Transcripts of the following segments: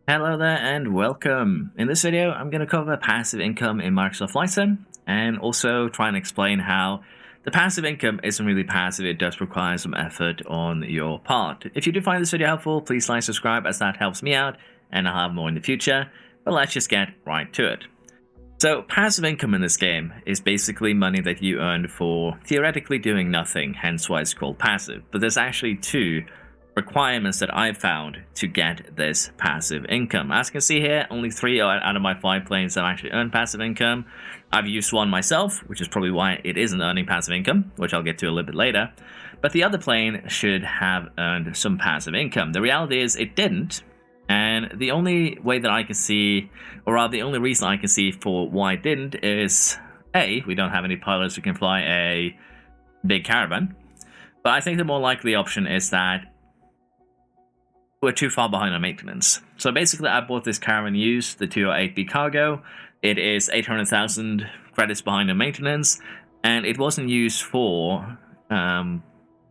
Hello there and welcome. In this video, I'm going to cover passive income in Microsoft Flight Sim and also try and explain how the passive income isn't really passive. It does require some effort on your part. If you do find this video helpful, please like, subscribe, as that helps me out and I'll have more in the future. But let's just get right to it. So passive income in this game is basically money that you earn for theoretically doing nothing, hence why it's called passive. But there's actually two requirements that I've found to get this passive income. As you can see here, only 3 out of my 5 planes have actually earned passive income. I've used one myself, which is probably why it isn't earning passive income, which I'll get to a little bit later. But the other plane should have earned some passive income. The reality is it didn't. And the only way that I can see, or rather the only reason I can see for why it didn't is, A, we don't have any pilots who can fly a big Caravan. But I think the more likely option is that we're too far behind on maintenance. So basically, I bought this Caravan used, the 208B cargo. It is 800,000 credits behind on maintenance, and it wasn't used for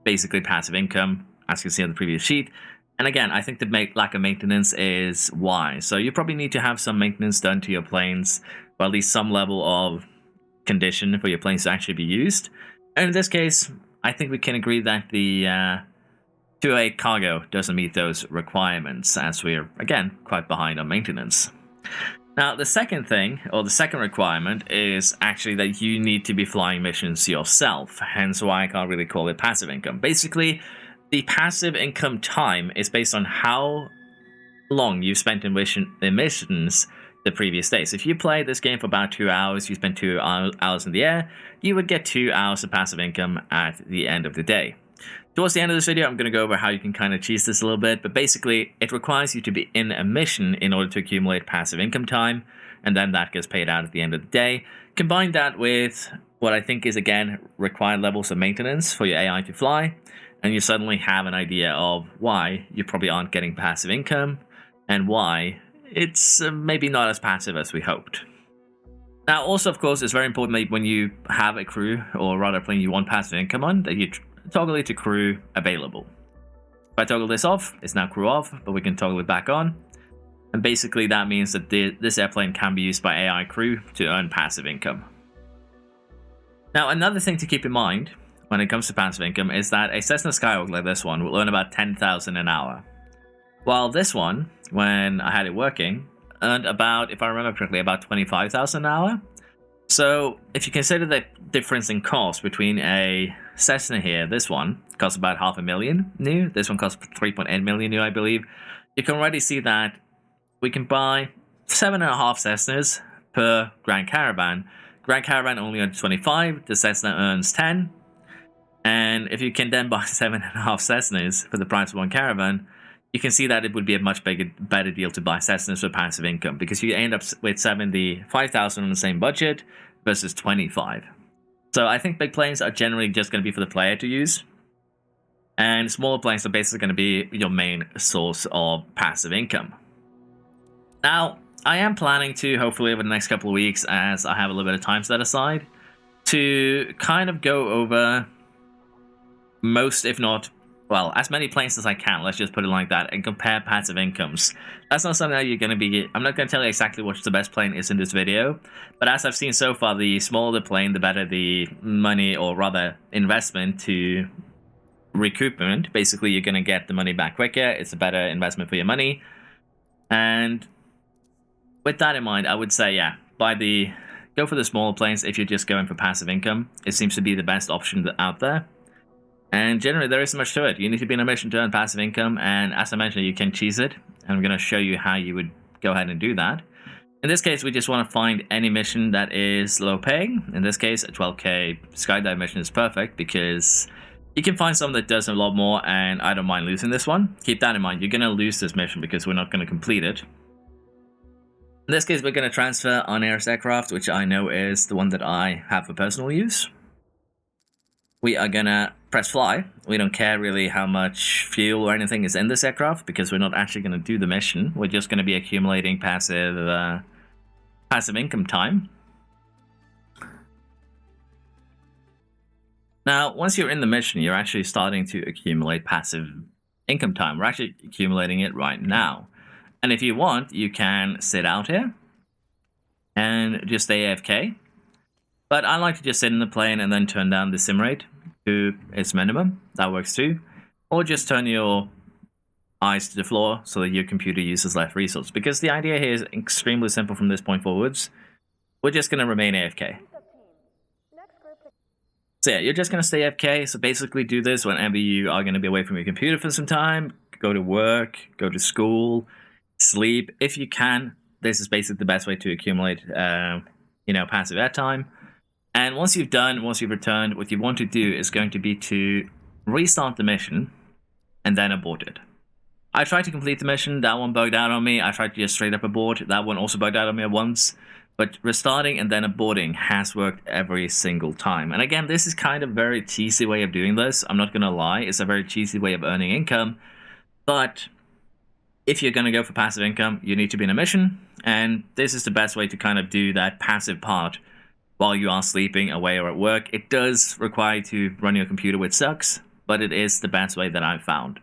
basically passive income, as you can see on the previous sheet. And again, I think the lack of maintenance is why. So you probably need to have some maintenance done to your planes, or at least some level of condition for your planes to actually be used. And in this case, I think we can agree that the 208 cargo doesn't meet those requirements, as we're, again, quite behind on maintenance. Now, the second thing, or the second requirement, is actually that you need to be flying missions yourself, hence why I can't really call it passive income. Basically, the passive income time is based on how long you've spent in missions the previous day. So if you play this game for about 2 hours, you spend 2 hours in the air, you would get 2 hours of passive income at the end of the day. Towards the end of this video, I'm going to go over how you can kind of cheese this a little bit, but basically, it requires you to be in a mission in order to accumulate passive income time, and then that gets paid out at the end of the day. Combine that with what I think is, again, required levels of maintenance for your AI to fly, and you suddenly have an idea of why you probably aren't getting passive income, and why it's maybe not as passive as we hoped. Now, also, of course, it's very important that when you have a crew, or rather a plane you want passive income on, that you toggle it to crew available. If I toggle this off, it's now crew off, but we can toggle it back on. And basically that means that this airplane can be used by AI crew to earn passive income. Now, another thing to keep in mind when it comes to passive income is that a Cessna Skyhawk like this one will earn about 10,000 an hour. While this one, when I had it working, earned about, if I remember correctly, about 25,000 an hour. So if you consider the difference in cost between a Cessna here, this one costs about $500,000 new, this one costs 3.8 million new, I believe. You can already see that we can buy 7.5 Cessnas per Grand Caravan. Grand Caravan only earns 25, the Cessna earns 10. And if you can then buy 7.5 Cessnas for the price of one Caravan, you can see that it would be a much better deal to buy Cessnas for passive income, because you end up with 75,000 on the same budget versus 25. So I think big planes are generally just going to be for the player to use, and smaller planes are basically going to be your main source of passive income. Now, I am planning to, hopefully over the next couple of weeks, as I have a little bit of time set aside, to kind of go over most, if not, well, as many planes as I can, let's just put it like that, and compare passive incomes. That's not something that you're going to be... I'm not going to tell you exactly which the best plane is in this video, but as I've seen so far, the smaller the plane, the better the money, or rather investment to recoupment. Basically, you're going to get the money back quicker. It's a better investment for your money. And with that in mind, I would say, yeah, go for the smaller planes if you're just going for passive income. It seems to be the best option out there. And generally, there isn't much to it. You need to be in a mission to earn passive income, and as I mentioned, you can cheese it. And I'm going to show you how you would go ahead and do that. In this case, we just want to find any mission that is low paying. In this case, a 12k skydive mission is perfect, because you can find some that does a lot more, and I don't mind losing this one. Keep that in mind. You're going to lose this mission because we're not going to complete it. In this case, we're going to transfer on-air aircraft, which I know is the one that I have for personal use. We are going to press fly. We don't care really how much fuel or anything is in this aircraft, because we're not actually going to do the mission. We're just going to be accumulating passive income time. Now, once you're in the mission, you're actually starting to accumulate passive income time. We're actually accumulating it right now. And if you want, you can sit out here and just stay AFK. But I like to just sit in the plane and then turn down the sim rate to its minimum. That works too. Or just turn your eyes to the floor so that your computer uses less resources. Because the idea here is extremely simple from this point forwards. We're just going to remain AFK. So yeah, you're just going to stay AFK. So basically do this whenever you are going to be away from your computer for some time. Go to work, go to school, sleep. If you can, this is basically the best way to accumulate, passive airtime. And once you've returned, what you want to do is going to be to restart the mission and then abort it. I tried to complete the mission. That one bugged out on me. I tried to just straight up abort. That one also bugged out on me at once. But restarting and then aborting has worked every single time. And again, this is kind of a very cheesy way of doing this. I'm not going to lie. It's a very cheesy way of earning income. But if you're going to go for passive income, you need to be in a mission. And this is the best way to kind of do that passive part while you are sleeping, away, or at work. It does require you to run your computer, which sucks. But it is the best way that I've found.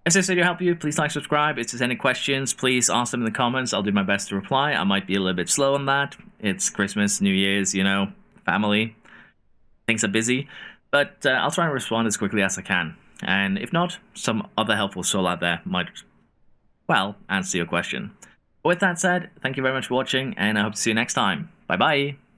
If this video helped you, please like, subscribe. If there's any questions, please ask them in the comments. I'll do my best to reply. I might be a little bit slow on that. It's Christmas, New Year's, family. Things are busy. But I'll try and respond as quickly as I can. And if not, some other helpful soul out there might, answer your question. But with that said, thank you very much for watching, and I hope to see you next time. Bye-bye.